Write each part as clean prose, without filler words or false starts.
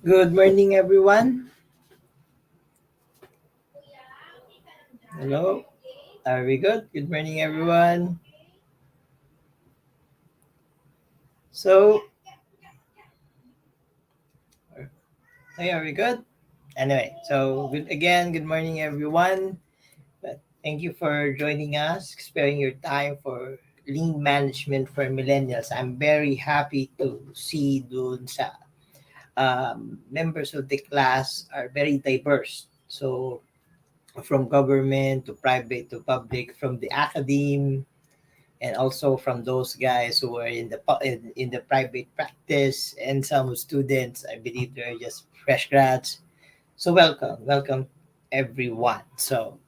Good morning, everyone. Hello. Are we good? Good morning, everyone. So, hey, are we good? Anyway, so good again. Good morning, everyone. But thank you for joining us, sparing your time for lean management for millennials. I'm very happy to see dun sa members of the class are very diverse. So, from government to private to public, from the academe, and also from those guys who are in the private practice, and some students. I believe they're just fresh grads. So welcome everyone. So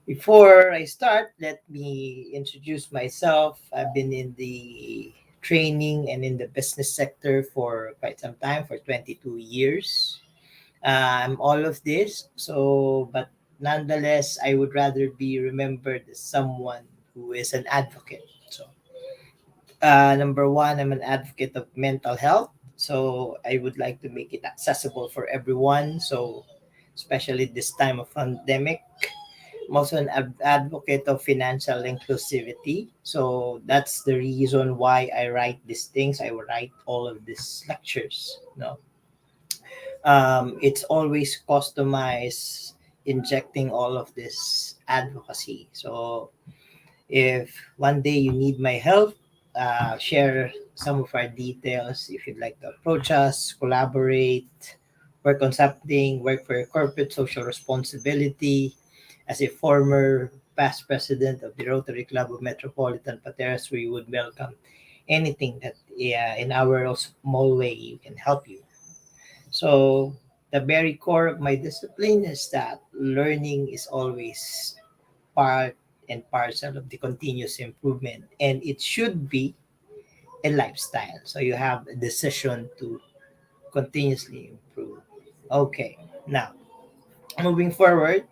before I start, let me introduce myself. I've been in the training and in the business sector for quite some time, for 22 years. I'm all of this. But nonetheless, I would rather be remembered as someone who is an advocate. So number one, I'm an advocate of mental health. So I would like to make it accessible for everyone. So especially this time of pandemic. I'm also an advocate of financial inclusivity. So that's the reason why I write these things. I write all of these lectures. No, it's always customized, injecting all of this advocacy. So if one day you need my help, share some of our details. If you'd like to approach us, collaborate, work on something, work for your corporate social responsibility. As a former past president of the Rotary Club of Metropolitan Pateros, we would welcome anything that in our small way you can help you. So the very core of my discipline is that learning is always part and parcel of the continuous improvement, and it should be a lifestyle. So you have a decision to continuously improve. Okay, now moving forward,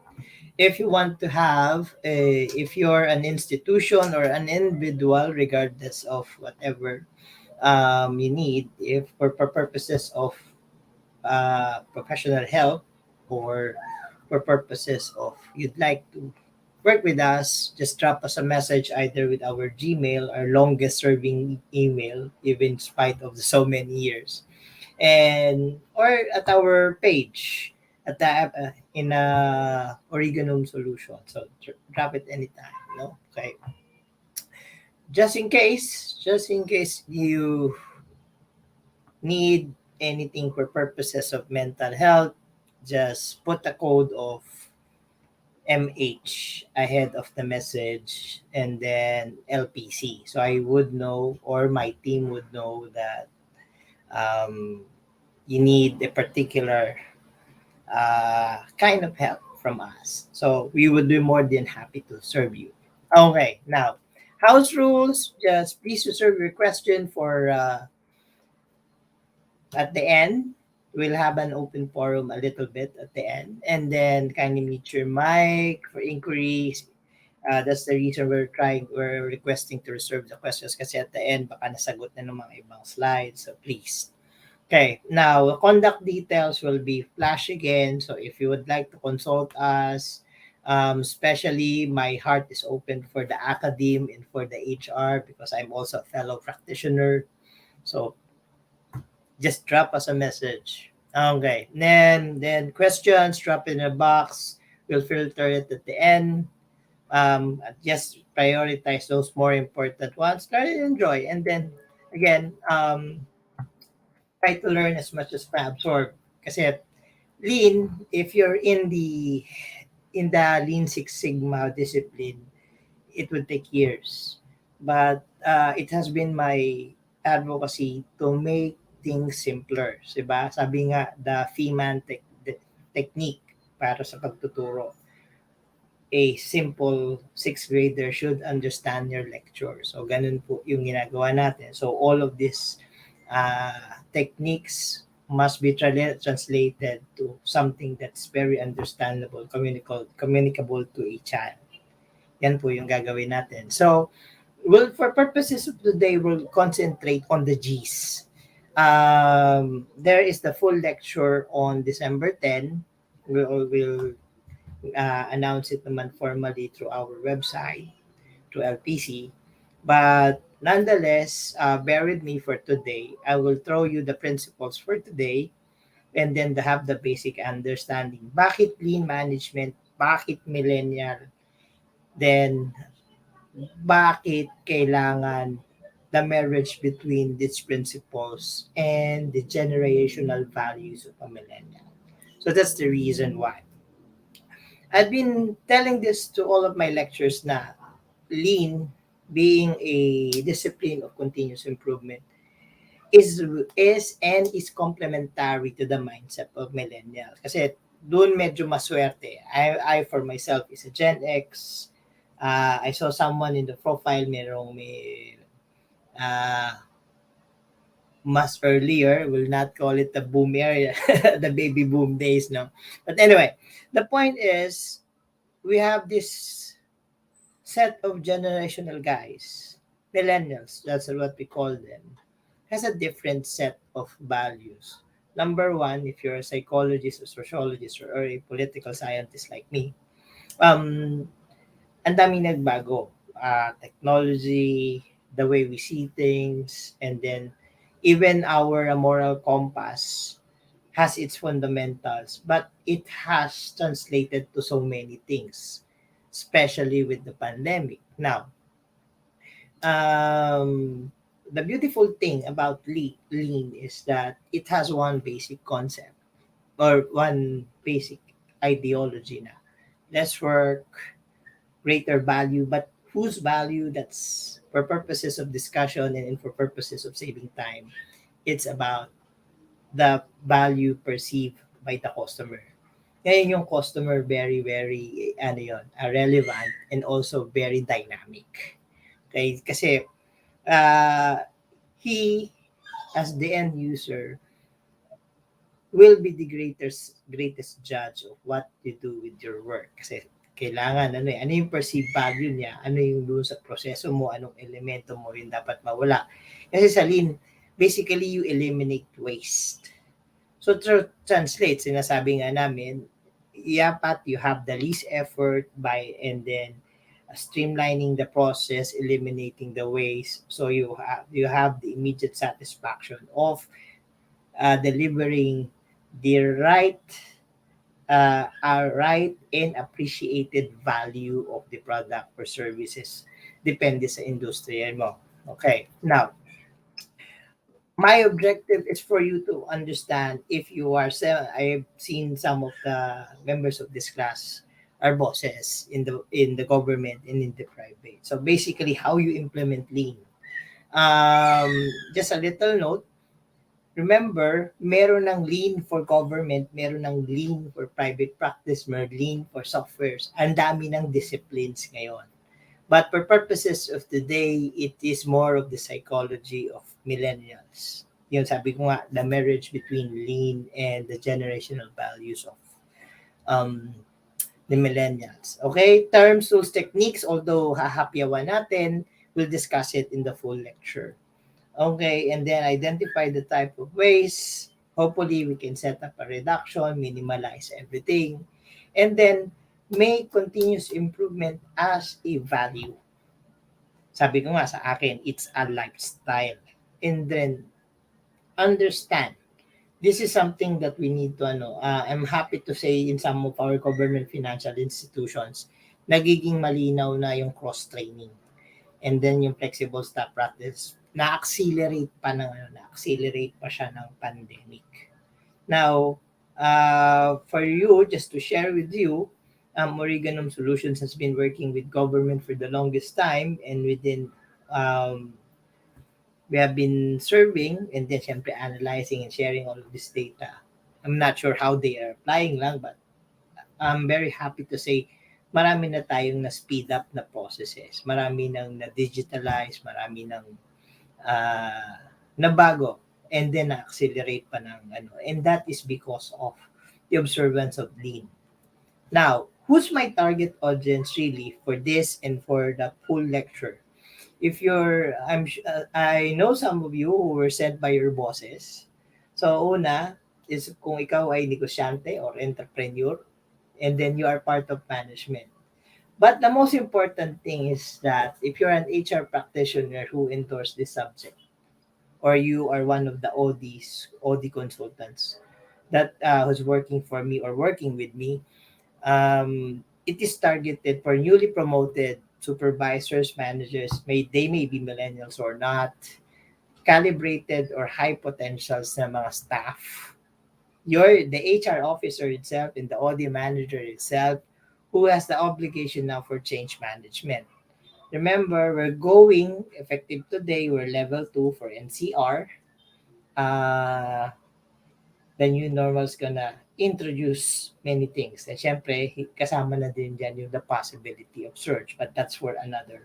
if you want to have if you're an institution or an individual, regardless of whatever you need, if for purposes of professional help, or for purposes of you'd like to work with us, just drop us a message either with our Gmail, our longest serving email, even in spite of the so many years, and or at our page at the in Origanum solution. So drop it anytime. No, okay. Just in case you need anything for purposes of mental health, just put a code of MH ahead of the message and then LPC. So I would know, or my team would know, that um, you need a particular kind of help from us. So we would be more than happy to serve you. Okay, now, house rules, just please reserve your question for at the end. We'll have an open forum a little bit at the end, and then kindly mute your mic for inquiries. That's the reason we're requesting to reserve the questions kasi at the end baka nasagot na ng mga ibang slides. So please. Okay, now contact details will be flash again. So if you would like to consult us, especially my heart is open for the academe and for the HR because I'm also a fellow practitioner. So just drop us a message. Okay. Then questions, drop in a box. We'll filter it at the end. Just prioritize those more important ones. Learn and enjoy. And then again, try to learn as much as absorb. Kasi lean, if you're in the Lean Six Sigma discipline, it would take years. But it has been my advocacy to make things simpler. Diba? Sabi nga, the Feynman technique para sa pagtuturo. A simple sixth grader should understand your lecture. So, ganun po yung ginagawa natin. So, all of these techniques must be translated to something that's very understandable, communicable to a child. Yan po yung gagawin natin. So, well, for purposes of today, we'll concentrate on the G's. There is the full lecture on December 10. We'll announce it naman formally through our website, through LPC. But nonetheless, bear with me for today. I will throw you the principles for today and then have the basic understanding. Bakit lean management? Bakit millennial? Then, bakit kailangan the marriage between these principles and the generational values of a millennial? So that's the reason why. I've been telling this to all of my lectures na lean being a discipline of continuous improvement is complementary to the mindset of millennials. Kasi doon medyo maswerte. I for myself is a Gen X. I saw someone in the profile may mas earlier. Will not call it the boom area, the baby boom days, no. But anyway, the point is we have this set of generational guys, millennials. That's what we call them, has a different set of values. Number one, if you're a psychologist or sociologist or a political scientist like me, um, ang daming nagbago. Technology, the way we see things, and then even our moral compass has its fundamentals, but it has translated to so many things, especially with the pandemic. Now, um, the beautiful thing about lean is that it has one basic concept or one basic ideology na less work, greater value, but whose value? That's for purposes of discussion and for purposes of saving time. It's about the value perceived by the customer. Ngayon yung customer very, very, relevant and also very dynamic. Okay? Kasi uh, he, as the end user, will be the greatest judge of what you do with your work. Kasi kailangan, ano yung perceived value niya, ano yung doon sa proseso mo, anong elemento mo yung dapat mawala. Kasi sa lean, basically you eliminate waste. So to translate, sinasabi nga namin, dapat you have the least effort by and then streamlining the process, eliminating the waste. So you have the immediate satisfaction of delivering the right and appreciated value of the product or services. Depende sa industriya mo. Okay. Now, my objective is for you to understand if you are I've seen some of the members of this class are bosses in the government and in the private. So basically how you implement lean. Just a little note, remember, meron ng lean for government, meron ng lean for private practice, meron lean for softwares. Ang dami ng disciplines ngayon. But for purposes of today, it is more of the psychology of millennials. Yun, sabi ko nga, the marriage between lean and the generational values of um, the millennials. Okay, terms, tools, techniques, although hahapyawan natin, we'll discuss it in the full lecture. Okay, and then identify the type of waste. Hopefully, we can set up a reduction, minimalize everything, and then make continuous improvement as a value. Sabi ko nga sa akin, it's a lifestyle. And then, understand. This is something that we need to, I'm happy to say in some of our government financial institutions, nagiging malinaw na yung cross-training. And then yung flexible staff practice, na-accelerate pa siya ng pandemic. Now, for you, just to share with you, Origanum Solutions has been working with government for the longest time, and we have been serving and then syempre analyzing and sharing all of this data. I'm not sure how they are applying lang, but I'm very happy to say marami na tayong na-speed up na processes. Marami nang na-digitalize, marami nang nabago, and then na-accelerate pa ng and that is because of the observance of lean. Now, who's my target audience really for this and for the full lecture? if you're I know some of you who were sent by your bosses. So una is kung ikaw ay negosyante or entrepreneur, and then you are part of management. But the most important thing is that if you're an HR practitioner who endorsed this subject, or you are one of the OD consultants that who's working for me or working with me, it is targeted for newly promoted supervisors, managers, may be millennials or not, calibrated or high potentials na mga staff. The HR officer itself and the audio manager itself who has the obligation now for change management. Remember, we're going effective today, we're level 2 for NCR. Uh, the new normal is gonna introduce many things. And syempre, kasama na din dyan yung the possibility of surge. But that's for another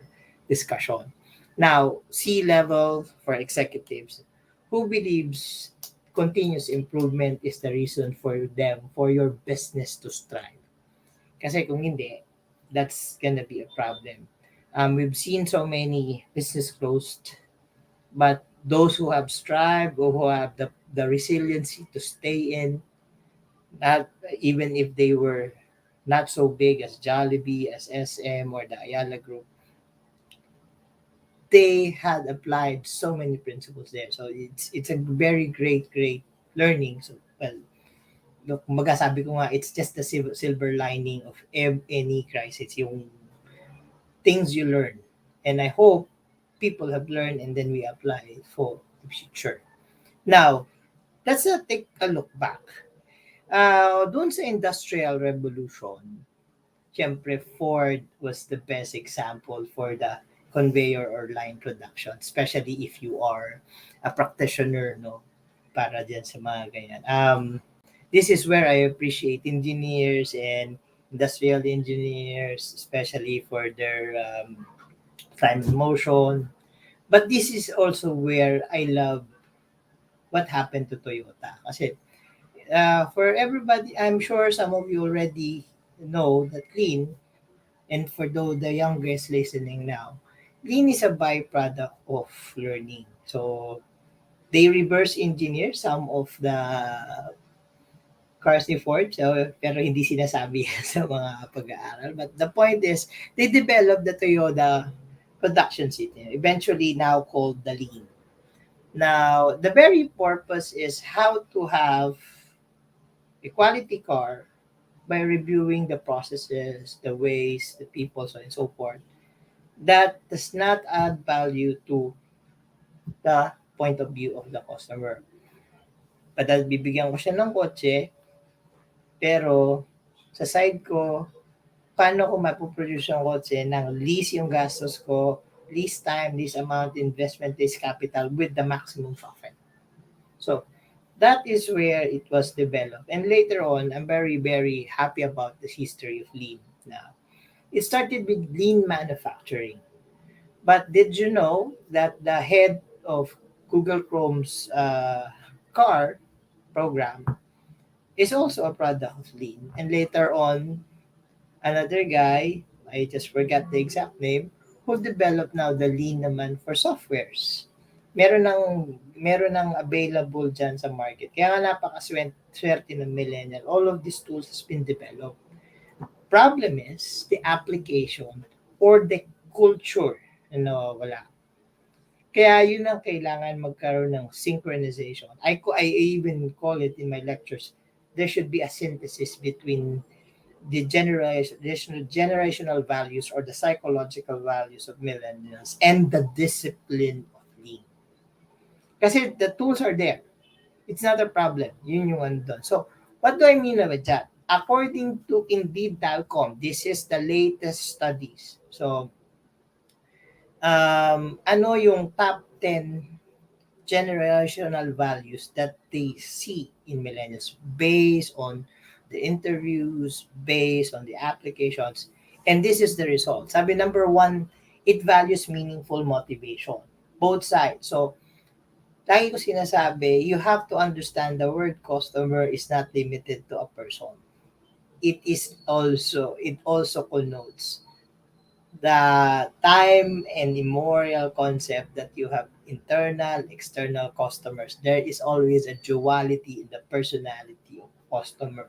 discussion. Now, C-level for executives who believes continuous improvement is the reason for them, for your business to strive. Kasi kung hindi, that's gonna be a problem. We've seen so many business closed, but those who have strived or who have the resiliency to stay in, not even if they were not so big as Jollibee, as SM or the Ayala Group, they had applied so many principles there. So it's a very great learning. So well, look, sabi ko nga, it's just the silver lining of any crisis, yung things you learn. And I hope people have learned and then we apply it for the future. Now, let's take a look back. Doon sa Industrial Revolution, siyempre Ford was the best example for the conveyor or line production, especially if you are a practitioner, no? Para dyan sa mga ganyan. This is where I appreciate engineers and industrial engineers, especially for their time and motion. But this is also where I love what happened to Toyota. Kasi for everybody, I'm sure some of you already know that lean, and for those the youngest listening now, lean is a byproduct of learning. So they reverse engineer some of the cars ni Ford, so, pero hindi sinasabi sa mga pag-aaral. But the point is, they developed the Toyota production system, eventually now called the lean. Now, the very purpose is how to have a quality car by reviewing the processes, the ways, the people, so on and so forth, that does not add value to the point of view of the customer. Padahal bibigyan ko siya ng kotse, pero sa side ko, paano ko mapoproduce yung kotse ng least yung gastos ko, least time, least amount investment, least capital with the maximum profit. So, that is where it was developed. And later on, I'm very happy about the history of lean now. It started with lean manufacturing. But did you know that the head of Google Chrome's car program is also a product of lean? And later on, another guy, I just forgot the exact name, who developed now the lean naman for softwares. Meron ng available dyan sa market. Kaya nga napakaswerte ng millennial. All of these tools has been developed. Problem is the application or the culture na nawawala. Kaya yun ang kailangan magkaroon ng synchronization. I even call it in my lectures, there should be a synthesis between the generational values or the psychological values of millennials and the discipline of lean. Kasi the tools are there. It's not a problem. Yun yung andun. So, what do I mean with that? According to Indeed.com, this is the latest studies. So, ano yung top 10 generational values that they see in millennials based on the interviews, based on the applications, and this is the result. Sabi number 1, it values meaningful motivation. Both sides. So, lagi ko sinasabi, you have to understand the word customer is not limited to a person. It also connotes the time and immemorial concept that you have internal, external customers. There is always a duality in the personality of customer.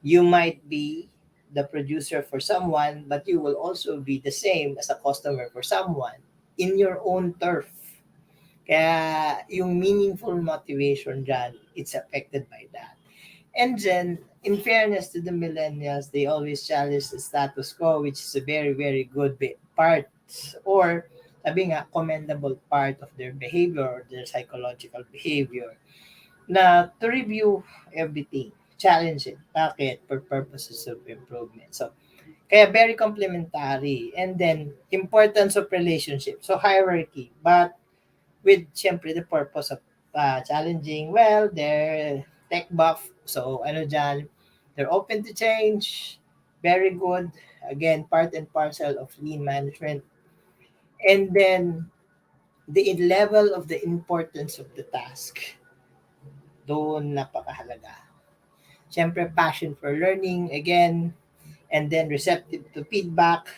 You might be the producer for someone, but you will also be the same as a customer for someone in your own turf. Kaya yung meaningful motivation dyan, it's affected by that. And then, in fairness to the millennials, they always challenge the status quo, which is a very, very good part, or sabi nga, commendable part of their behavior or their psychological behavior, na to review everything, challenge it. Bakit? For purposes of improvement. So, kaya very complementary. And then, importance of relationship. So, hierarchy. But with syempre the purpose of challenging, well, they're tech buff, so ano dyan, they're open to change, very good, again, part and parcel of lean management. And then the level of the importance of the task, doon napakahalaga. Syempre passion for learning, again, and then receptive to feedback.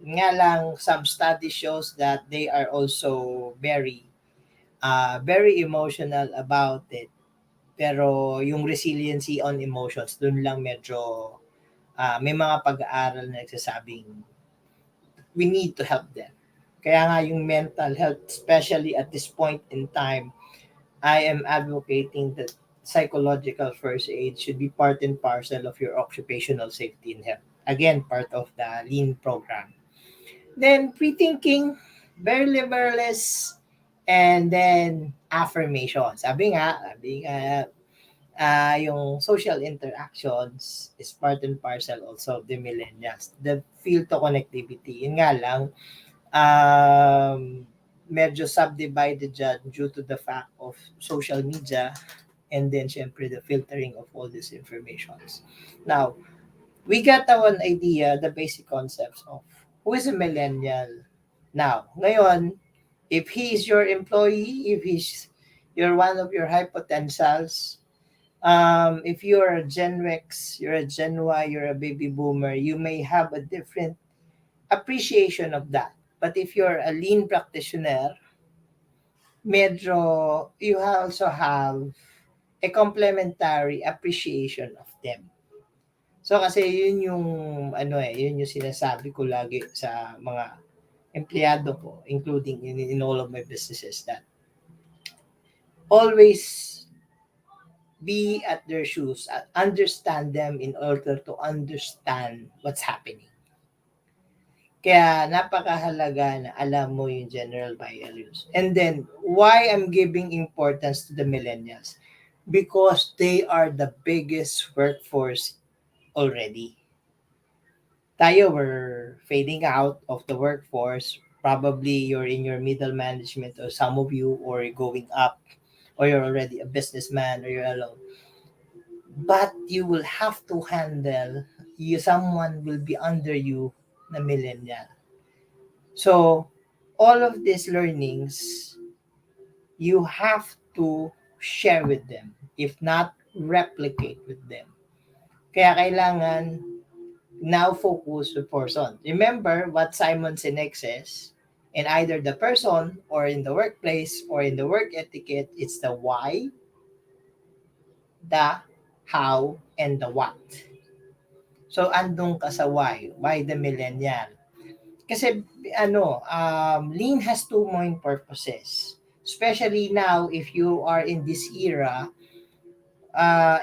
Nga lang, some study shows that they are also very emotional about it. Pero yung resiliency on emotions, dun lang medyo may mga pag-aaral na nagsasabing we need to help them. Kaya nga yung mental health, especially at this point in time, I am advocating that psychological first aid should be part and parcel of your occupational safety and health. Again, part of the lean program. Then pre-thinking, very liberalist, and then affirmation. Sabi nga, yung social interactions is part and parcel also of the millennials. The feel to connectivity, yun nga lang, medyo subdivided dyan due to the fact of social media and then syempre the filtering of all these informations. Now, we got one idea, the basic concepts of who is a millennial. Now, ngayon, if he is your employee, if you're one of your high potentials, if you're a Gen X, you're a Gen Y, you're a baby boomer, you may have a different appreciation of that. But if you're a lean practitioner, medyo you also have a complementary appreciation of them. So kasi yun yung yun yung sinasabi ko lagi sa mga empleyado ko, including in all of my businesses, that always be at their shoes, understand them in order to understand what's happening. Kaya napakahalaga na alam mo yung general values. And then, why I'm giving importance to the millennials? Because they are the biggest workforce already. Tayo, we're fading out of the workforce. Probably you're in your middle management, or some of you, or going up, or you're already a businessman, or you're alone. But you will have to handle, someone will be under you na millennial. So, all of these learnings, you have to share with them. If not, replicate with them. Kaya kailangan now focus the person. Remember what Simon Sinek says, in either the person or in the workplace or in the work etiquette, it's the why, the how, and the what. So, andun ka sa why the millennial. Kasi, lean has two main purposes. Especially now, if you are in this era,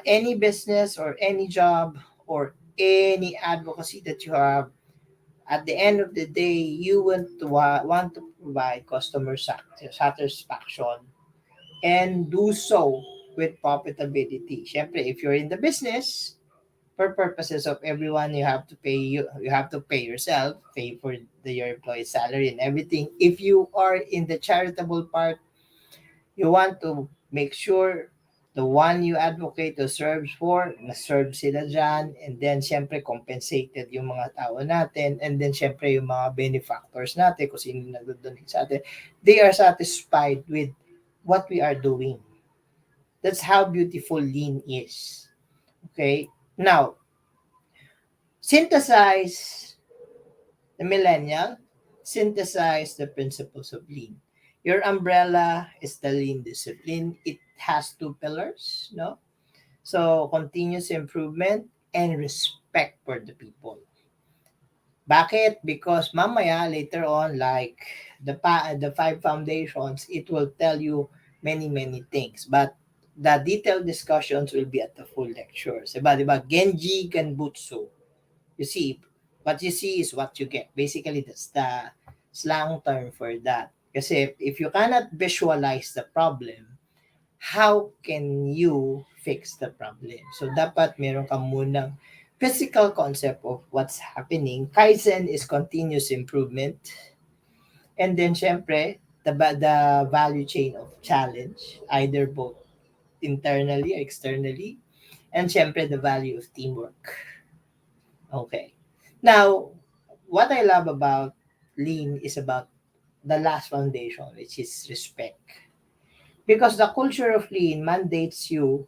any business or any job or any advocacy that you have, at the end of the day, you want to provide customer satisfaction and do so with profitability. Siyempre, if you're in the business, for purposes of everyone, you have to pay yourself, pay for your employee salary and everything. If you are in the charitable part, you want to make sure the one you advocate to serve for, na-serve sila dyan, and then syempre compensated yung mga tao natin, and then syempre yung mga benefactors natin, kung sino nag-donate sa atin, they are satisfied with what we are doing. That's how beautiful lean is. Okay? Now, synthesize the millennial, synthesize the principles of lean. Your umbrella is the lean discipline. It has two pillars, no? So continuous improvement and respect for the people. Bakit? Because mamaya later on, like the five foundations, it will tell you many things. But the detailed discussions will be at the full lectures. Diba? Genji Genbutsu. You see, what you see is what you get. Basically, that's the slang term for that. Kasi if you cannot visualize the problem, how can you fix the problem? So, dapat meron ka munang physical concept of what's happening. Kaizen is continuous improvement. And then, syempre, the value chain of challenge, either both internally or externally. And syempre, the value of teamwork. Okay. Now, what I love about lean is about the last foundation, which is respect. Because the culture of lean mandates you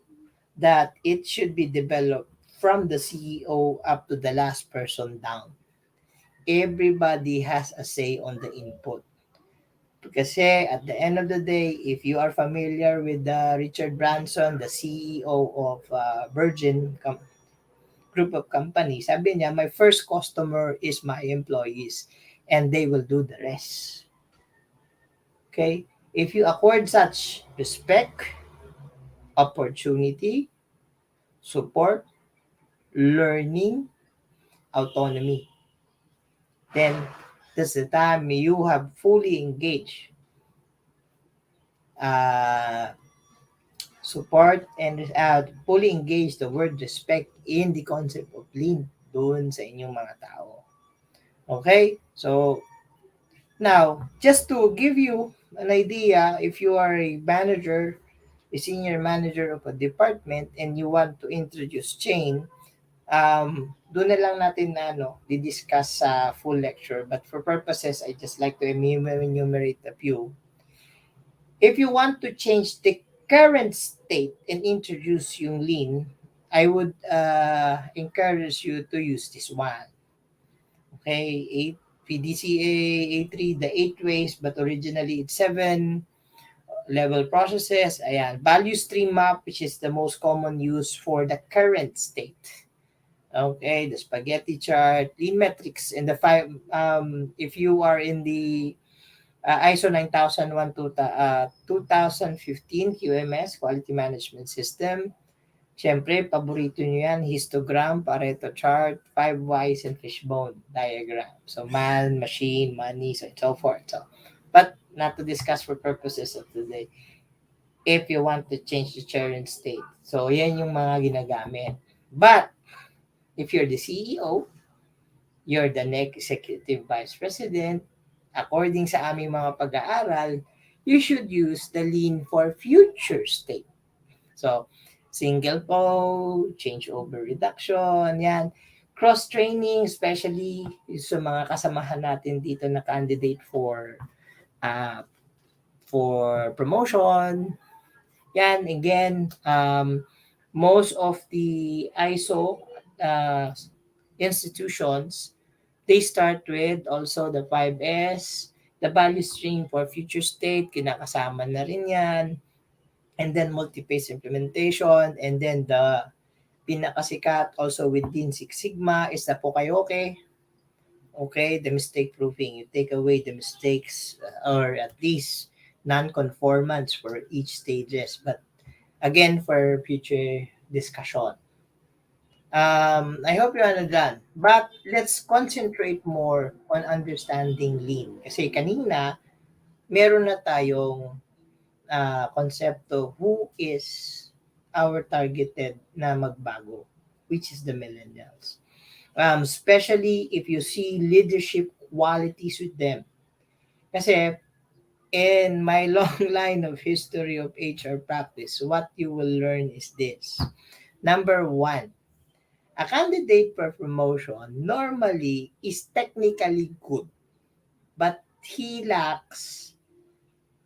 that it should be developed from the CEO up to the last person down. Everybody has a say on the input. Kasi at the end of the day, if you are familiar with Richard Branson, the CEO of group of companies, sabi niya, my first customer is my employees and they will do the rest. Okay? If you accord such respect, opportunity, support, learning, autonomy, then that's the time you have fully engaged uh, support and fully engage the word respect in the concept of lean doon sa inyong mga tao. Okay? So, now, just to give you an idea, if you are a manager, a senior manager of a department, and you want to introduce chain, doon na lang natin na di-discuss sa full lecture. But for purposes, I just like to enumerate a few. If you want to change the current state and introduce yung lean, I would encourage you to use this one. Okay, 8 PDCA, A3, the 8 ways, but originally it's 7 level processes. Ayan, value stream map, which is the most common use for the current state. Okay, the spaghetti chart, lean metrics, and the five. If you are in the ISO 9001 to 2015 QMS, Quality Management System. Siyempre, paborito nyo yan, histogram, Pareto chart, 5 whys, and fishbone diagram. So, man, machine, money, so and so forth. So, but not to discuss for purposes of today. If you want to change the current state. So, yan yung mga ginagamit. But, if you're the CEO, you're the next executive vice president, according sa aming mga pag-aaral, you should use the lean for future state. So, single po, changeover reduction, yan. Cross-training, especially sa mga kasamahan natin dito na candidate uh, for promotion. Yan, again, most of the ISO institutions, they start with also the 5S, the value stream for future state, kinakasama na rin yan. And then multi-phase implementation, and then the pinakasikat also within Six Sigma is the Pokayoke. Okay, the mistake proofing. You take away the mistakes or at least non-conformance for each stages. But again, for future discussion. I hope you understand. But let's concentrate more on understanding lean. Kasi kanina, meron na tayong konsepto who is our targeted na magbago, which is the millennials. Especially if you see leadership qualities with them. Kasi in my long line of history of HR practice, what you will learn is this. Number one, a candidate for promotion normally is technically good, but he lacks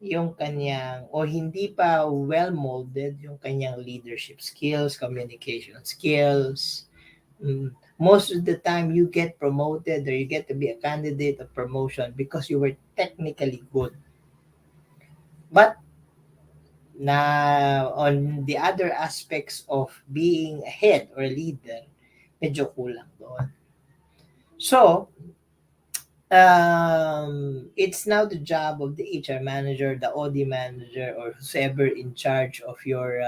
yung kanyang o hindi pa well molded yung kanyang leadership skills, communication skills, Most of the time you get promoted or you get to be a candidate of promotion because you were technically good. But na on the other aspects of being a head or a leader, medyo kulang doon. So, it's now the job of the HR manager, the OD manager, or whoever in charge of your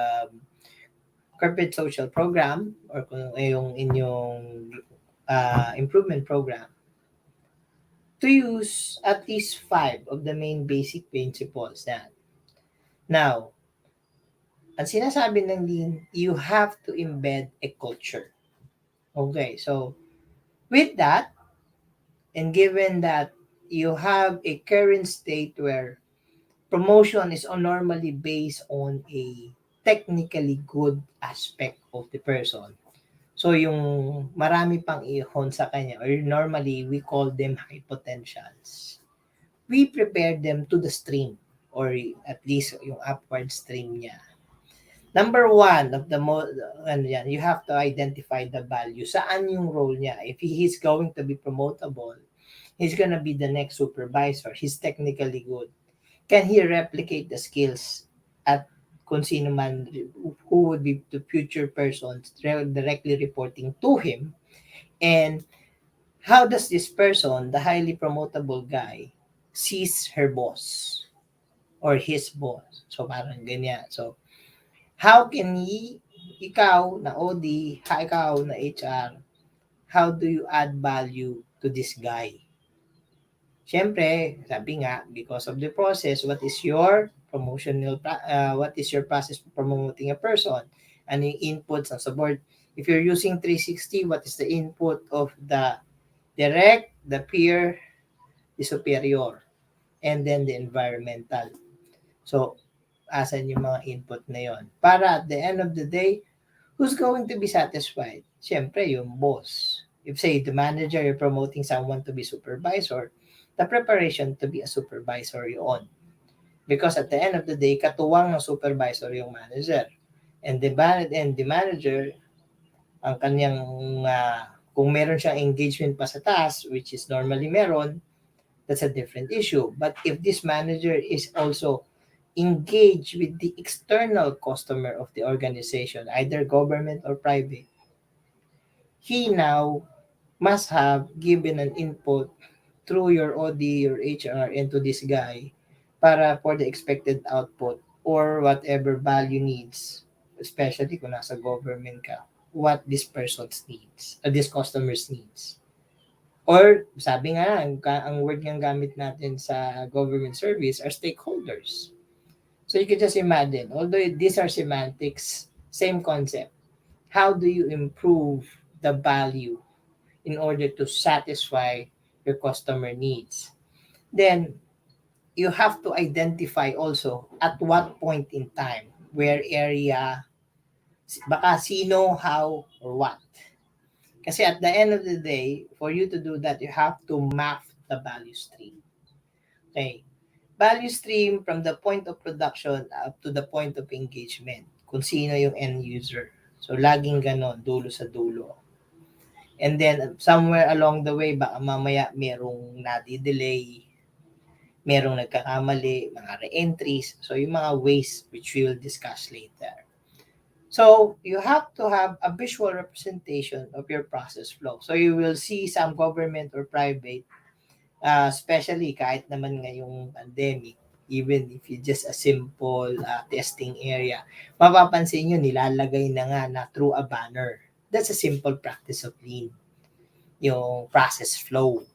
corporate social program or kung yung inyong improvement program to use at least 5 of the main basic principles that. Now, ang sinasabi ng lean, you have to embed a culture. Okay, so with that, and given that you have a current state where promotion is normally based on a technically good aspect of the person. So yung marami pang ihon sa kanya, or normally we call them high potentials. We prepare them to the stream, or at least yung upward stream niya. Number one of the ano yan, you have to identify the value. Saan yung role niya? If he is going to be promotable, he's gonna be the next supervisor. He's technically good. Can he replicate the skills at kung sino man who would be the future persons directly reporting to him? And how does this person, the highly promotable guy, sees her boss or his boss? So parang ganyan. So how can he, ikaw na OD, ikaw na HR, how do you add value to this guy? Siyempre, sabi nga, because of the process, what is your what is your process for promoting a person? Ano yung inputs ng support? If you're using 360, what is the input of the direct, the peer, the superior, and then the environmental? So, asan yung mga input na yon? Para at the end of the day, who's going to be satisfied? Siyempre, yung boss. If say the manager, you're promoting someone to be supervisor, the preparation to be a supervisor yun. Because at the end of the day, katuwang ng supervisor yung manager. And the manager, ang kanyang, kung meron siyang engagement pa sa task, which is normally meron, that's a different issue. But if this manager is also engaged with the external customer of the organization, either government or private, he now must have given an input through your OD, your HR, into this guy para for the expected output or whatever value needs, especially kung nasa government ka, what this person's needs, this customer's needs. Or sabi nga, ang word nga gamit natin sa government service are stakeholders. So you can just imagine, although these are semantics, same concept. How do you improve the value in order to satisfy your customer needs? Then you have to identify also at what point in time, where area, baka sino, how, or what. Kasi at the end of the day, for you to do that, you have to map the value stream. Okay. Value stream from the point of production up to the point of engagement. Kung sino yung end user. So, laging ganon, dulo sa dulo. And then, somewhere along the way, baka mamaya merong nadi-delay, merong nagkakamali, mga re-entries. So, yung mga ways which we will discuss later. So, you have to have a visual representation of your process flow. So, you will see some government or private, especially kahit naman ngayong pandemic, even if you just a simple testing area, mapapansin nyo, nilalagay na nga na through a banner. That's a simple practice of lean, yung process flow.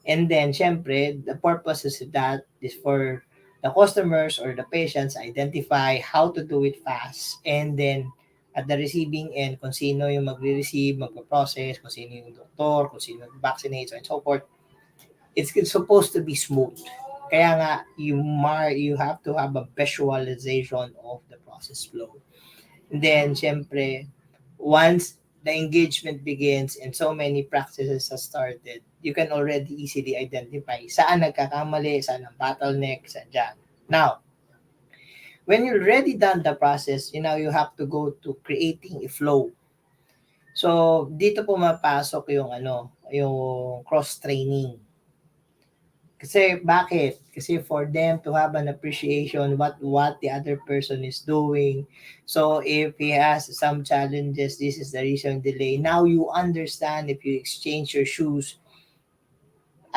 And then, syempre, the purpose of that is for the customers or the patients identify how to do it fast. And then, at the receiving end, kung sino yung magre-receive, magpa-process, kung sino yung doktor, kung sino yung vaccinate, and so forth. It's supposed to be smooth. Kaya nga, you have to have a visualization of the process flow. And then, syempre, once the engagement begins and so many practices have started, you can already easily identify saan nagkakamali, saan ang bottleneck, saan dyan. Now, when you're already done the process, you have to go to creating a flow. So, dito pumapasok yung yung cross-training. Kasi bakit? Kasi for them to have an appreciation what the other person is doing. So if he has some challenges, this is the reason delay. Now you understand if you exchange your shoes,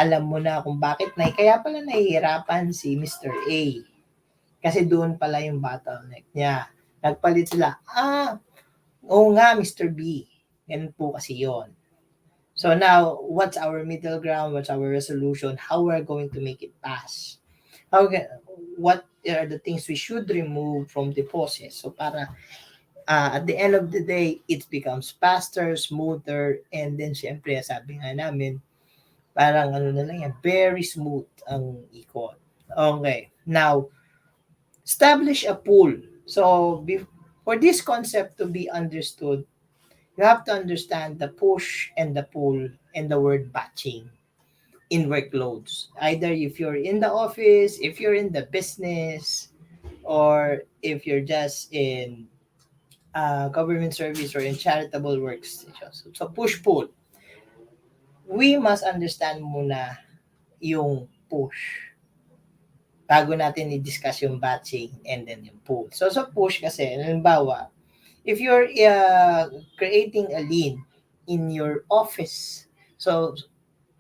alam mo na kung bakit kaya pala nahihirapan si Mr. A. Kasi doon pala yung bottleneck niya. Nagpalit sila, oo nga Mr. B. Ganun po kasi yon. So now, what's our middle ground? What's our resolution? How we're going to make it pass? What are the things we should remove from the process? So para at the end of the day, it becomes faster, smoother, and then syempre, sabi nga namin, parang na lang yan, very smooth ang ikot. Okay. Now, establish a pool. So, for this concept to be understood, you have to understand the push and the pull and the word batching in workloads. Either if you're in the office, if you're in the business, or if you're just in government service or in charitable works. So push-pull. We must understand muna yung push bago natin i-discuss yung batching and then yung pull. So sa push kasi, halimbawa, if you're creating a lead in your office, so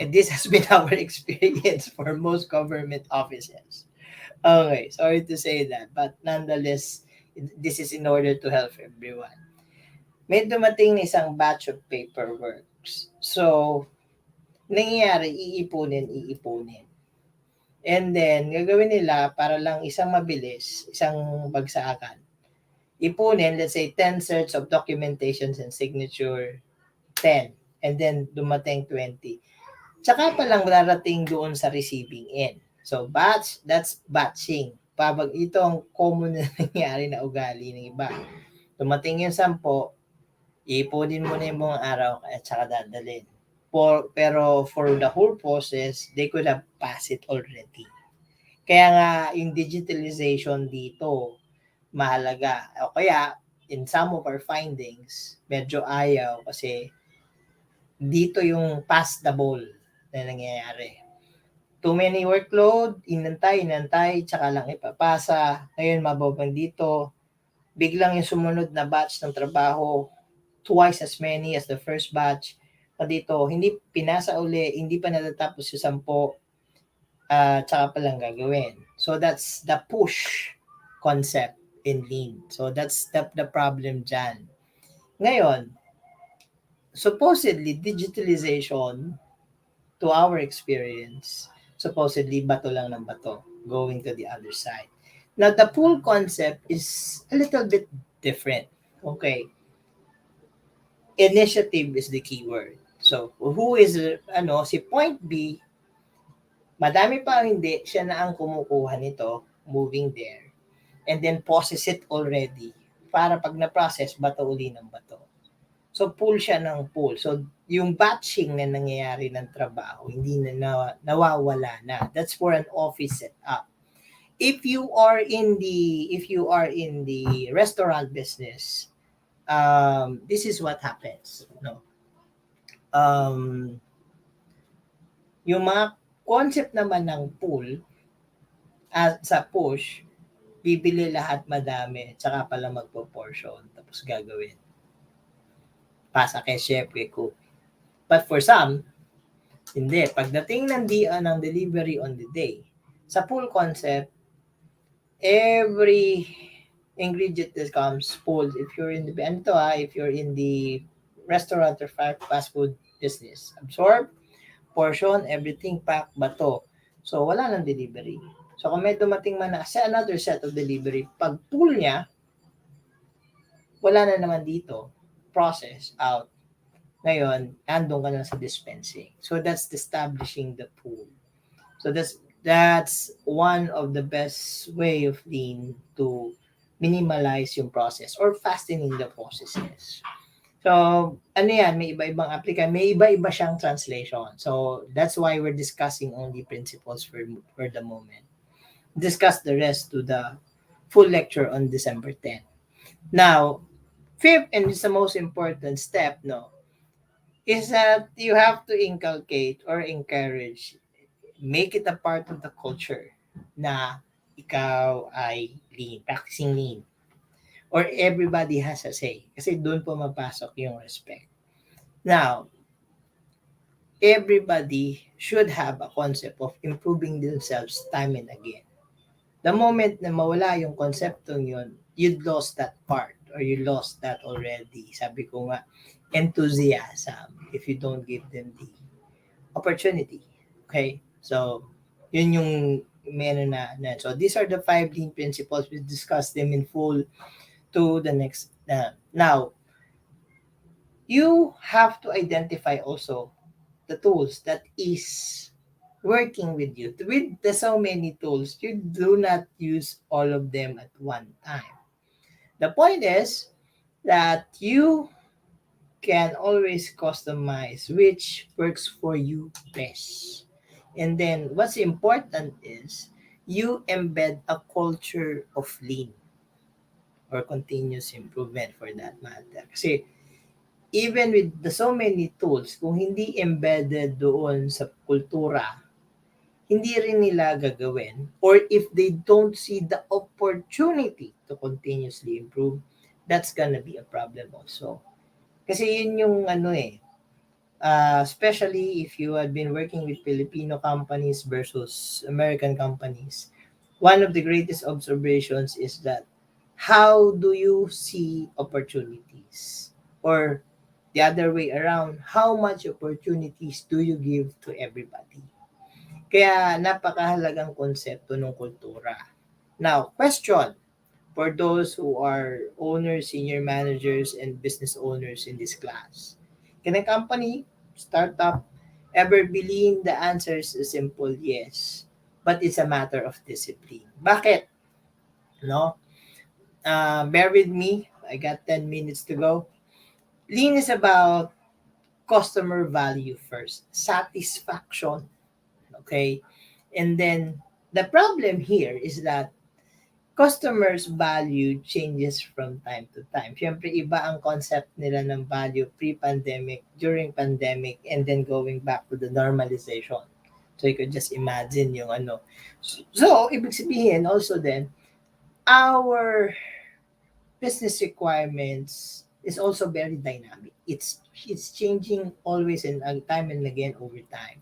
this has been our experience for most government offices. Okay, sorry to say that, but nonetheless, this is in order to help everyone. May dumating na isang batch of paperworks. So, nangyayari, iipunin. And then, gagawin nila para lang isang mabilis, isang bagsakan. Ipunin, let's say, 10 sets of documentations and signature, 10. And then, dumating 20. Tsaka pa lang darating doon sa receiving end. So, that's batching. Ito ang common na nangyari na ugali ng iba. Dumating yung 10, ipunin mo na yung buong araw at saka dadalhin. Pero for the whole process, they could have passed it already. Kaya nga, yung digitalization dito, mahalaga. O kaya, in some of our findings, medyo ayaw kasi dito yung pass the ball na nangyayari. Too many workload, inantay, tsaka lang ipapasa. Ngayon, mababang dito, biglang yung sumunod na batch ng trabaho, twice as many as the first batch. Dito, hindi pinasa uli, hindi pa natatapos yung 10, tsaka pa lang gagawin. So that's the push concept in Lean. So that's the problem dyan. Ngayon, supposedly, digitalization, to our experience, supposedly bato lang ng bato going to the other side. Now, the pull concept is a little bit different. Okay. Initiative is the key word. So, who is, si point B, madami pa hindi, siya na ang kumukuha nito, moving there, and then process it already, para pag na-process, bato uli ng bato. So, pull siya ng pull. So, yung batching na nangyayari ng trabaho, hindi na nawawala na. That's for an office setup. If you are in the restaurant business, this is what happens. No? Yung mga concept naman ng pull sa push, bibili lahat madami, tsaka pala magpo-portion, tapos gagawin. Pasa kay chef, kay cook. But for some, hindi. Pagdating ng delivery on the day, sa pull concept, every ingredient that comes pulled. If you're in the restaurant or fast food business, absorb, portion, everything pack, bato. So, wala nang delivery. So, kung may dumating man na another set of delivery, pag pull niya, wala na naman dito. Process, out. Ngayon, andun ka na sa dispensing. So, that's establishing the pool. So, that's one of the best way of Lean to minimalize yung process or fastening the processes. So, yan, may iba-ibang applicant, may iba-iba siyang translation. So, that's why we're discussing only principles for the moment. Discuss the rest to the full lecture on December 10. Now, Fifth, and it's the most important step, no, is that you have to inculcate or encourage, make it a part of the culture na ikaw ay lean, practicing lean. Or everybody has a say. Kasi doon pumapasok yung respect. Now, everybody should have a concept of improving themselves time and again. The moment na mawala yung konseptong yun, you lost that part or you lost that already. Sabi ko nga, enthusiasm if you don't give them the opportunity. Okay? So, yun yung meron na. So, these are the 5 lean principles. We discussed them in full to the next. Now, you have to identify also the tools that is working with you. With the so many tools, you do not use all of them at one time. The point is that you can always customize which works for you best. And then what's important is you embed a culture of lean or continuous improvement for that matter. Kasi even with the so many tools, kung hindi embedded doon sa kultura, hindi rin nila gagawin. Or if they don't see the opportunity to continuously improve, that's gonna be a problem also. Kasi yun yung especially if you have been working with Filipino companies versus American companies, one of the greatest observations is that how do you see opportunities? Or the other way around, how much opportunities do you give to everybody? Kaya napakahalagang konsepto ng kultura. Now, question for those who are owners, senior managers, and business owners in this class. Can a company, startup, ever be lean? The answer is a simple yes. But it's a matter of discipline. Bakit? No? Bear with me. I got 10 minutes to go. Lean is about customer value first. Satisfaction. Okay? And then, the problem here is that customers' value changes from time to time. Siyempre, iba ang concept nila ng value pre-pandemic, during pandemic, and then going back to the normalization. So, you could just imagine yung ano. So, ibig sabihin also then, our business requirements is also very dynamic. It's changing always and time and again over time.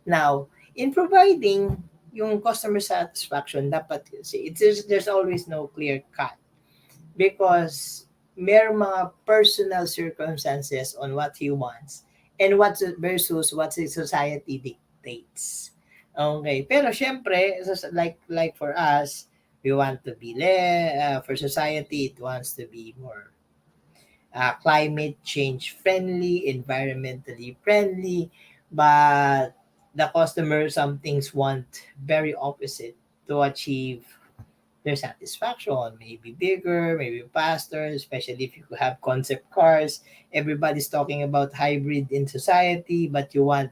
Now, in providing yung customer satisfaction, dapat kasi there's always no clear cut because may mga personal circumstances on what he wants and what versus what the society dictates. Okay, pero syempre, like for us, we want to be for society, it wants to be more climate change friendly, environmentally friendly, but the customer some things want very opposite to achieve their satisfaction. Maybe bigger, maybe faster, especially if you have concept cars. Everybody's talking about hybrid in society, but you want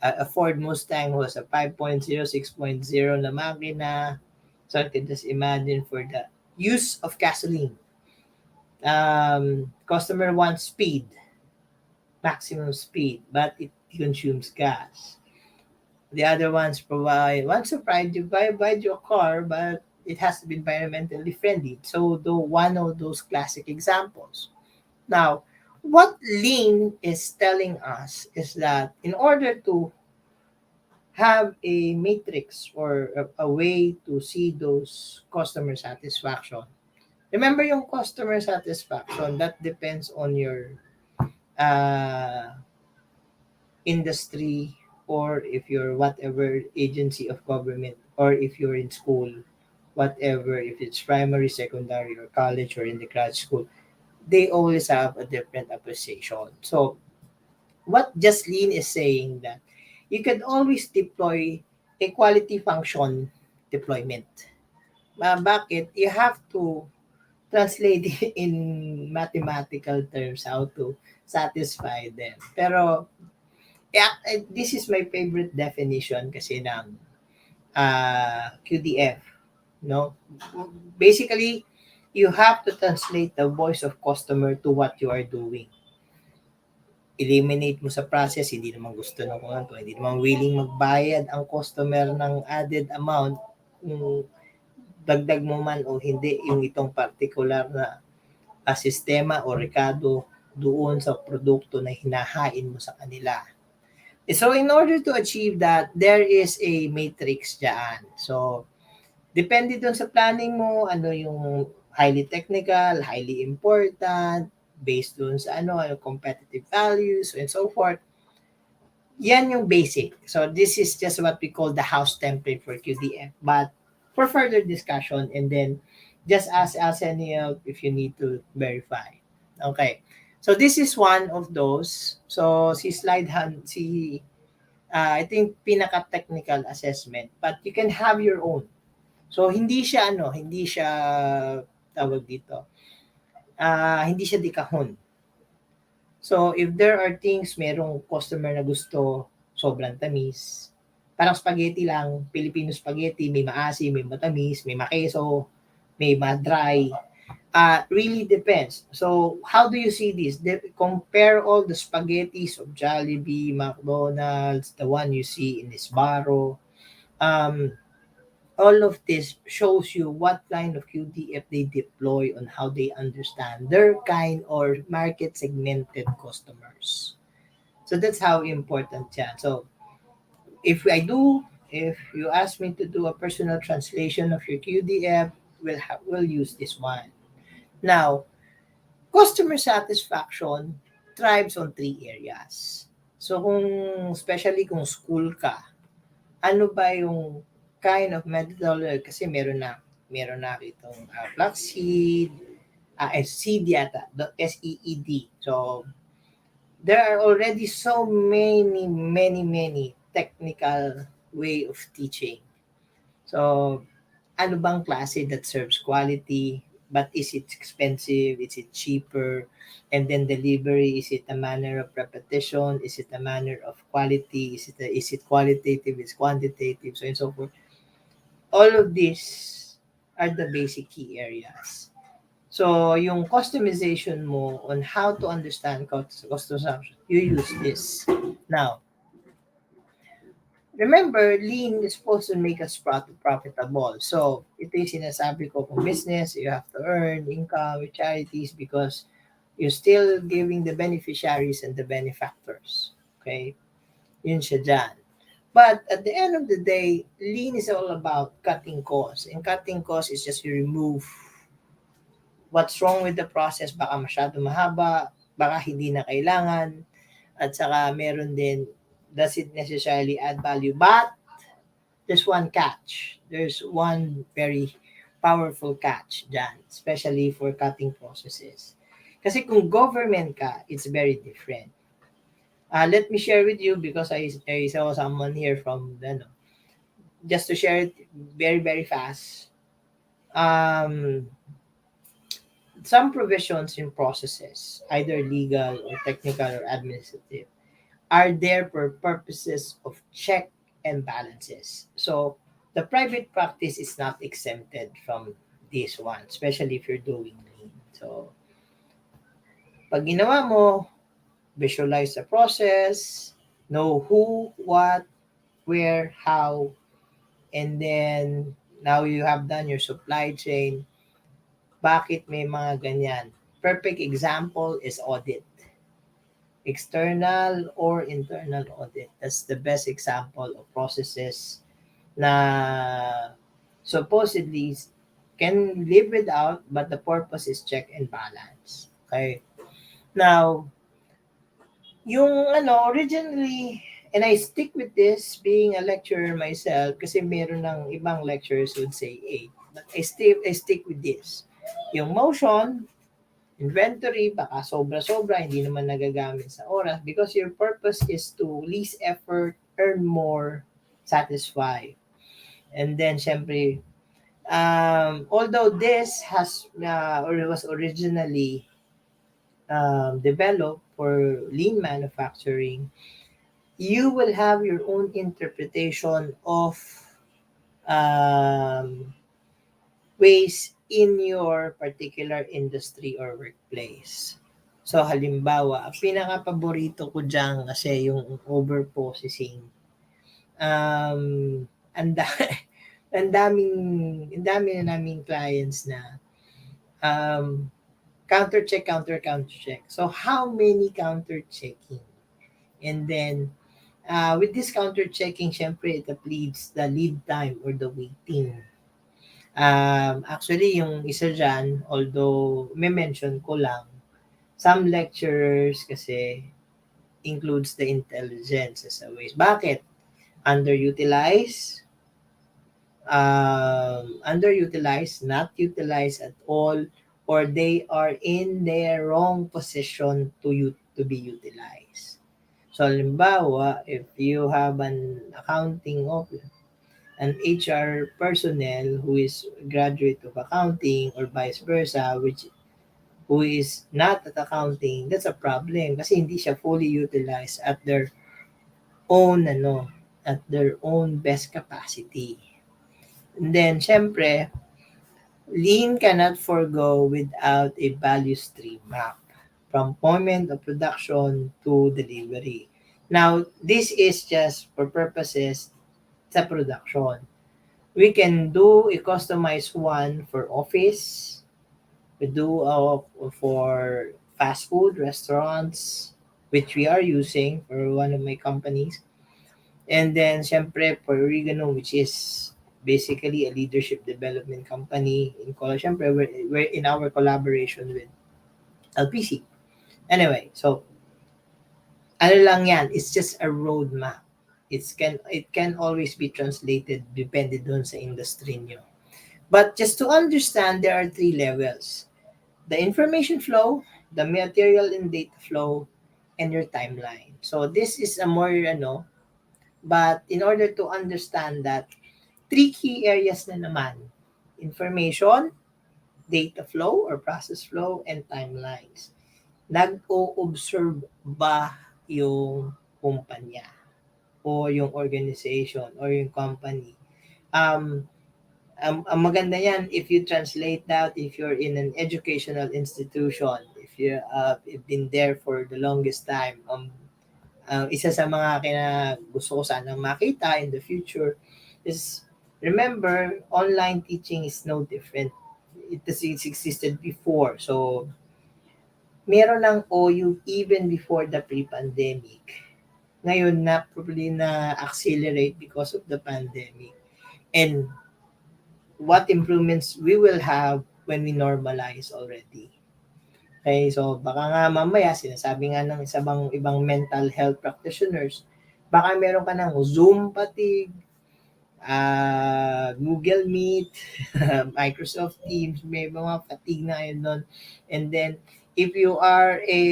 a Ford Mustang who has a 5.0, 6.0 na makina. So you can just imagine for the use of gasoline. Customer wants speed, maximum speed, but it consumes gas. The other ones wants to provide you a car, but it has to be environmentally friendly. So, one of those classic examples. Now, what Lean is telling us is that in order to have a matrix or a way to see those customer satisfaction, remember yung customer satisfaction, that depends on your uh, industry or if you're whatever agency of government or if you're in school, whatever, if it's primary, secondary, or college or in the grad school, they always have a different appreciation. So what Jocelyn is saying that you can always deploy a quality function deployment. Bakit? You have to translate it in mathematical terms how to satisfy them. Pero yeah, this is my favorite definition kasi ng QDF, no? Basically, you have to translate the voice of customer to what you are doing. Eliminate mo sa process, hindi naman gusto ng kung hindi naman willing magbayad ang customer ng added amount, yung dagdag mo man o hindi yung itong particular na sistema o rekado doon sa produkto na hinahain mo sa kanila. So in order to achieve that, there is a matrix dyan. So depende doon sa planning mo, ano yung highly technical, highly important, based doon sa competitive values, and so forth. Yan yung basic. So this is just what we call the house template for QDF. But for further discussion, and then just ask any help if you need to verify. Okay. So this is one of those. So si slide si I think pinaka-technical assessment, but you can have your own. So hindi siya tawag dito. Hindi siya dikahon. So if there are things merong customer na gusto sobrang tamis, parang spaghetti lang, Filipino spaghetti, may maasim, may matamis, may makeso, may ma-dry. Really depends. So how do you see this? Compare all the spaghettis of Jollibee, McDonald's, the one you see in Sbarro. All of this shows you what kind of QDF they deploy on how they understand their kind or market segmented customers. So that's how important yan. So if you ask me to do a personal translation of your QDF, we'll use this one. Now, customer satisfaction thrives on three areas. So especially kung school ka, ano ba yung kind of methodology? Kasi meron na itong flaxseed, seed yata, SEED. So there are already so many technical way of teaching. So ano bang klase that serves quality, but is it expensive, is it cheaper, and then delivery, is it a manner of repetition, is it a manner of quality, is it qualitative, is quantitative, so and so forth. All of these are the basic key areas. So yung customization mo on how to understand customization, you use this. Now remember, lean is supposed to make us profitable. So, ito yung sinasabi ko kung business, you have to earn income with charities because you're still giving the beneficiaries and the benefactors. Okay? Yun siya dyan. But at the end of the day, lean is all about cutting costs. And cutting costs is just you remove what's wrong with the process. Baka masyado mahaba, baka hindi na kailangan. At saka meron din, does it necessarily add value? But there's one catch. There's one very powerful catch dyan, especially for cutting processes. Kasi kung government ka, it's very different. Let me share with you because I saw someone here from, just to share it very fast. Some provisions in processes, either legal or technical or administrative, are there for purposes of check and balances. So the private practice is not exempted from this one, especially if you're doing lean. So pag ginawa mo, visualize the process, know who, what, where, how, and then now you have done your supply chain. Bakit may mga ganyan? Perfect example is audit. External or internal audit. That's the best example of processes na supposedly can live without, but the purpose is check and balance. Okay? Now, yung originally, and I stick with this being a lecturer myself kasi meron ng ibang lecturers would say 8. But I stick with this. Yung motion, inventory, baka sobra-sobra, hindi naman nagagamit sa oras because your purpose is to least effort, earn more, satisfy. And then, syempre, although this has or was originally developed for lean manufacturing, you will have your own interpretation of um, ways in your particular industry or workplace. So halimbawa, ang pinaka-paborito ko diyan kasi yung over-processing. Um, ang da- ang daming ang dami na naming clients na um, counter check. So how many counter checking? And then with this counter checking, syempre it leads the lead time or the waiting. Actually, yung isa dyan, although may mention ko lang, some lecturers kasi includes the intelligence as a ways. Bakit? Underutilized, underutilized, not utilized at all, or they are in their wrong position to be utilized. So, halimbawa, if you have an accounting office, an HR personnel who is graduate of accounting or vice versa, which who is not at accounting, that's a problem kasi hindi siya fully utilized own ano at their own best capacity. And then, syempre, lean cannot forego without a value stream map from moment of production to delivery. Now, this is just for purposes sa production. We can do a customized one for office. We do for fast food restaurants, which we are using for one of my companies. And then, syempre, for Origanum, which is basically a leadership development company in syempre, we're in our collaboration with LPC. Anyway, so, ano lang yan, it's just a roadmap. It can always be translated depende dun sa industry nyo. But just to understand, there are three levels. The information flow, the material and data flow, and your timeline. So this is a more, but in order to understand that, three key areas na naman. Information, data flow or process flow, and timelines. Nag-o-observe ba yung kumpanya o yung organization or yung company? Ang maganda yan if you translate that if you're in an educational institution, if you've been there for the longest time. Isa sa mga gusto ko sanang makita in the future is, remember, online teaching is no different. It's existed before. So, meron ng OU even before the pre-pandemic. Ngayon na probably na accelerate because of the pandemic. And what improvements we will have when we normalize already. Okay, so baka nga mamaya sinasabi nga ng ibang mental health practitioners, baka meron ka ng Zoom fatigue, Google Meet, Microsoft Teams, may mga fatigue na yun nun. And then, if you are a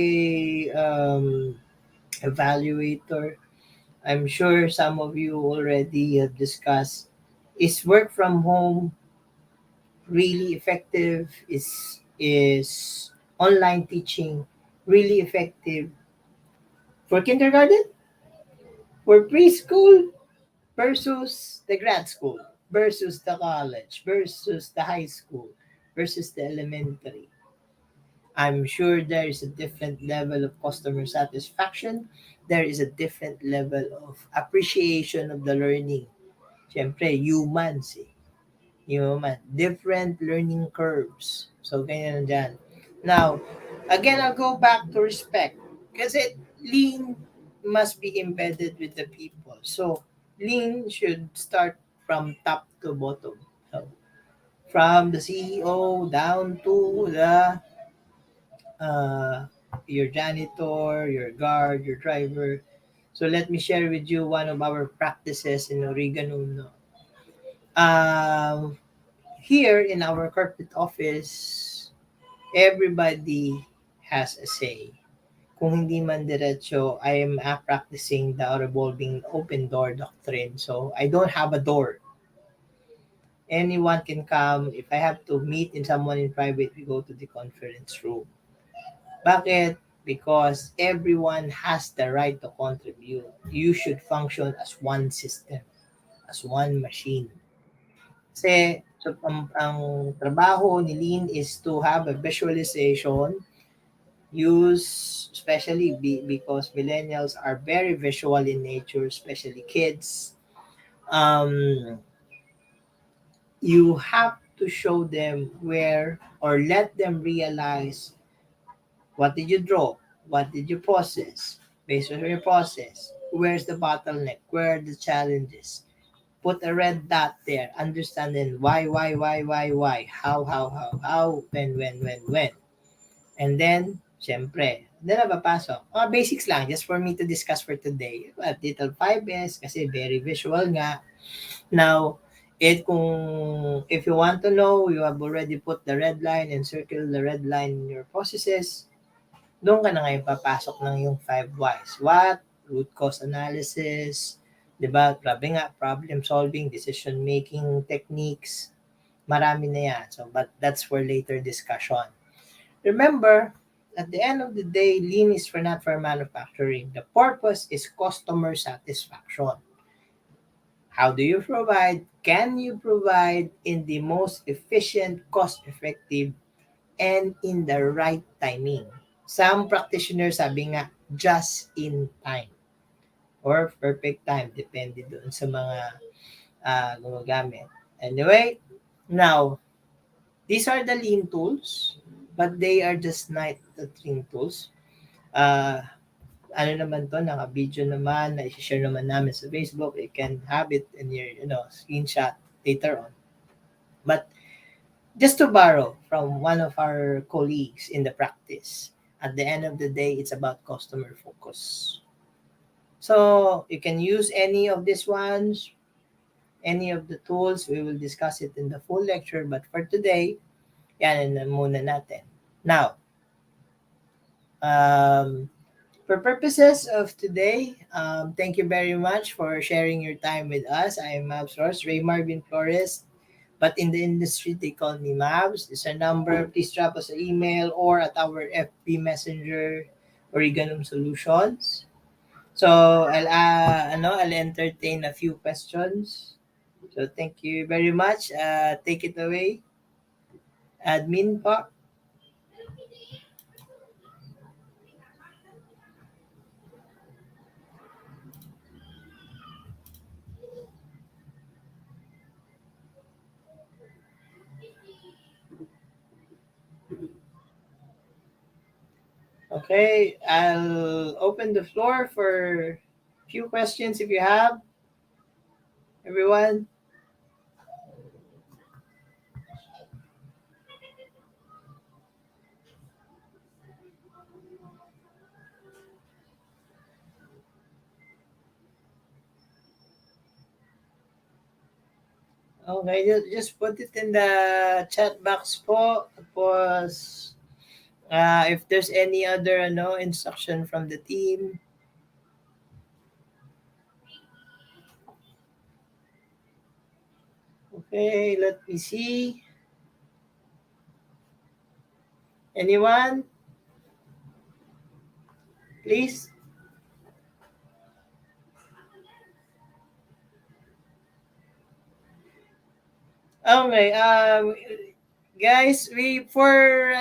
evaluator, I'm sure some of you already have discussed, is work from home really effective? Is online teaching really effective for kindergarten, for preschool, versus the grad school, versus the college, versus the high school, versus the elementary? I'm sure there is a different level of customer satisfaction. There is a different level of appreciation of the learning. Siyempre, humans eh. Different learning curves. So, ganyan dyan. Now, again, I'll go back to respect. Kasi lean must be embedded with the people. So, lean should start from top to bottom. So, from the CEO down to the your janitor, your guard, your driver. So, let me share with you one of our practices in Origanum. No? Um, Here in our corporate office, everybody has a say. Kung hindi man diretso, I am practicing the revolving open door doctrine. So I don't have a door. Anyone can come. If I have to meet in someone in private, we go to the conference room. Bakit? Because everyone has the right to contribute. You should function as one system, as one machine. Kasi So, ang trabaho ni Lean is to have a visualization, use, especially because millennials are very visual in nature, especially kids. Um, you have to show them where or let them realize what did you draw, what did you process, based on your process, where's the bottleneck, where are the challenges. Put a red dot there, understanding why, how, when. And then, syempre, doon na papasok. Mga basics lang, just for me to discuss for today. At little 5S, kasi very visual nga. Now, if you want to know, you have already put the red line and circle the red line in your processes, doon ka na ngayon papasok ng yung 5 whys. What? Root cause analysis, di ba? Grabe nga, problem solving, decision making techniques, marami na yan. So, but that's for later discussion. Remember, at the end of the day, lean is for not for manufacturing. The purpose is customer satisfaction. How do you provide? Can you provide in the most efficient, cost-effective, and in the right timing? Some practitioners sabi nga, just in time or perfect time. Depende doon sa mga gumagamit. Anyway, now, these are the lean tools, but they are just not the lean tools. Ano naman to, naka-video naman, na-share naman namin sa Facebook. You can have it in your, screenshot later on. But just to borrow from one of our colleagues in the practice, at the end of the day, it's about customer focus. So you can use any of these ones, any of the tools. We will discuss it in the full lecture. But for today, yan na muna natin. Now, for purposes of today, thank you very much for sharing your time with us. I am Mavs Ross, Marvin Flores, but in the industry they call me Mavs. This is our number. Please drop us an email or at our FB Messenger, Origanum Solutions. So I'll entertain a few questions. So thank you very much. Take it away, admin po. Okay, I'll open the floor for a few questions if you have, everyone. Okay, just put it in the chat box po. Tapos, if there's any other instruction from the team. Okay, let me see. Anyone? Please? Okay, guys, we for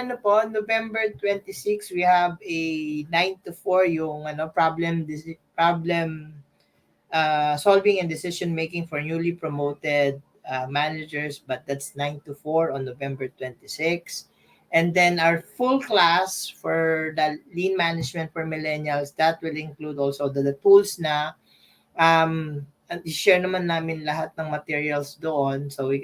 November 26, we have a 9 to 4 yung problem solving and decision making for newly promoted managers, but that's 9 to 4 on November 26. And then our full class for the lean management for millennials, that will include also the tools na i-share naman namin lahat ng materials doon, so we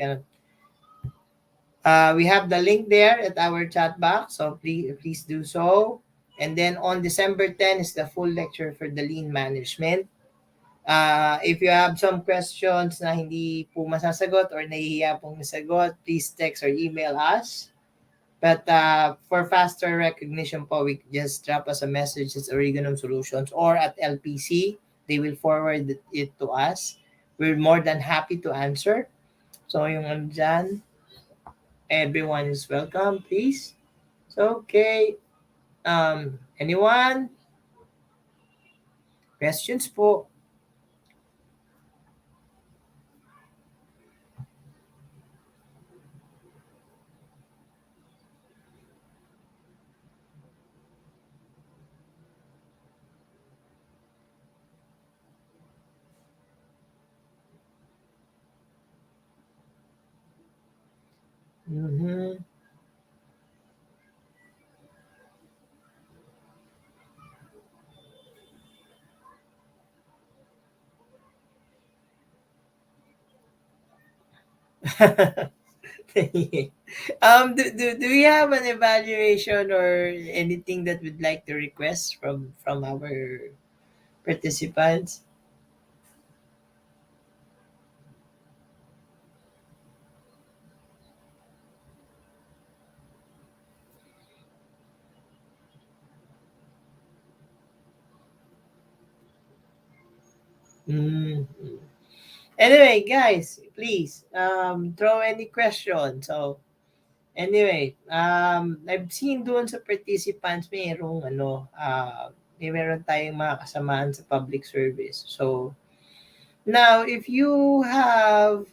have the link there at our chat box, so please do so. And then on December 10 is the full lecture for the lean management. If you have some questions na hindi po masasagot or nahihiya pong masagot, please text or email us. But for faster recognition po, we just drop us a message at Origanum Solutions or at LPC. They will forward it to us. We're more than happy to answer. So yung dyan, everyone is welcome, please. So, okay. Anyone? Questions po? Do we have an evaluation or anything that we'd like to request from our participants? Mm. Anyway, guys, please throw any question. So anyway, I've seen doon sa participants mayroong meron tayong mga kasamaan sa public service. So now, if you have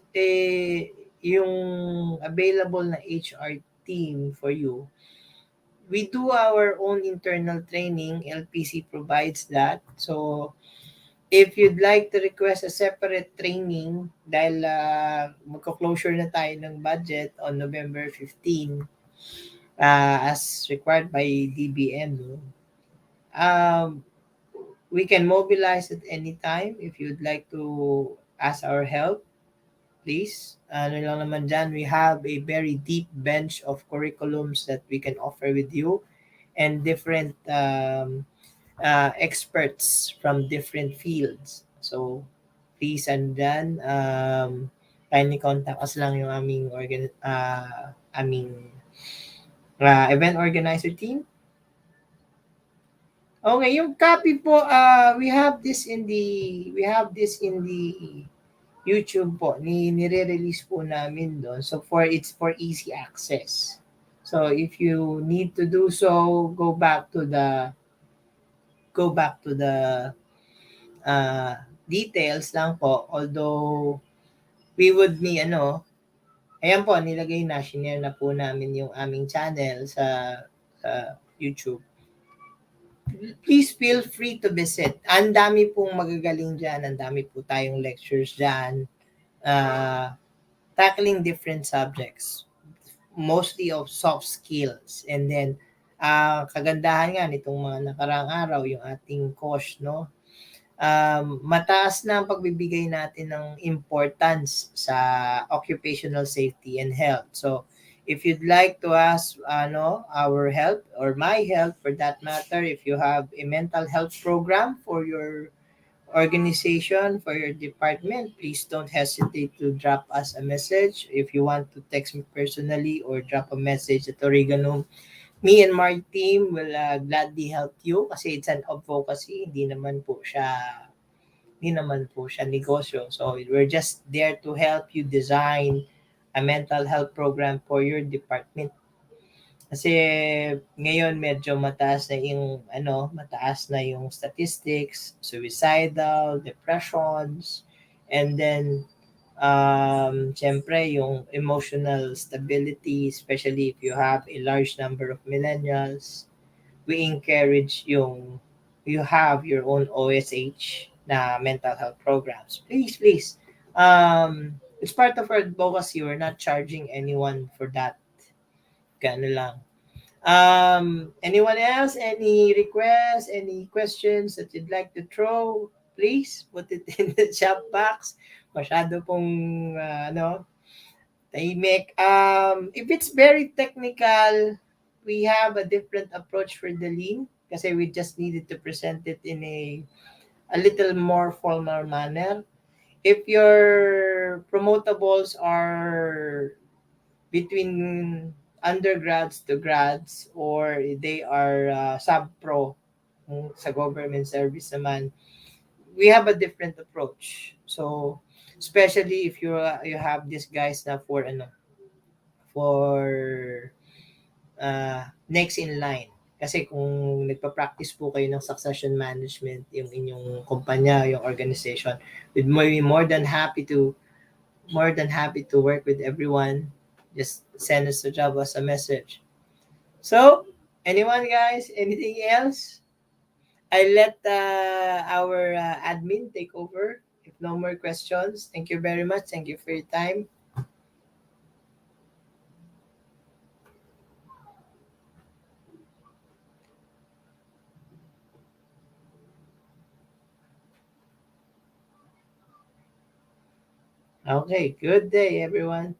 yung available na HR team for you, we do our own internal training. LPC provides that. So, if you'd like to request a separate training dahil magko-closure na tayo ng budget on November 15 as required by DBM, no? um, we can mobilize at any time if you'd like to ask our help. Please. Ano lang naman dyan, we have a very deep bench of curriculums that we can offer with you and different experts from different fields. So, please, andyan, kindly contact us lang yung aming event organizer team. Okay, yung copy po, we have this in the YouTube po, nire-release po namin doon. So it's for easy access. So if you need to do so, go back to the uh, details lang po. Although we would need ayan po, nilagay na, shinare na po namin yung aming channel sa YouTube. Please feel free to visit. Ang dami pong magagaling dyan. Ang dami po tayong lectures dyan. Tackling different subjects. Mostly of soft skills. And then, kagandahan nga nitong mga nakarang araw, yung ating course, no? Mataas na ang pagbibigay natin ng importance sa occupational safety and health. So, if you'd like to ask our help or my help for that matter, if you have a mental health program for your organization, for your department, please don't hesitate to drop us a message. If you want to text me personally or drop a message at Origanum, me and my team will gladly help you kasi it's an advocacy, hindi naman po siya negosyo. So we're just there to help you design a mental health program for your department. Kasi ngayon medyo mataas na yung statistics, suicidal, depressions, and then syempre yung emotional stability, especially if you have a large number of millennials. We encourage you have your own OSH na mental health programs. Please, please. It's part of our advocacy. We're not charging anyone for that. Gano lang. Anyone else? Any requests? Any questions that you'd like to throw? Please put it in the chat box. Masyado pong tahimik. If it's very technical, we have a different approach for the lean kasi we just needed to present it in a little more formal manner. If your promotables are between undergrads to grads or they are sub-pro sa government service naman, we have a different approach. So, especially if you have these guys na for next in line. Kasi kung nagpa-practice po kayo ng succession management, yung inyong kumpanya, yung organization, we'd be more than happy to work with everyone. Just send us to drop us a message. So, anyone guys, anything else? I let our admin take over. If no more questions, thank you very much. Thank you for your time. Okay, good day everyone.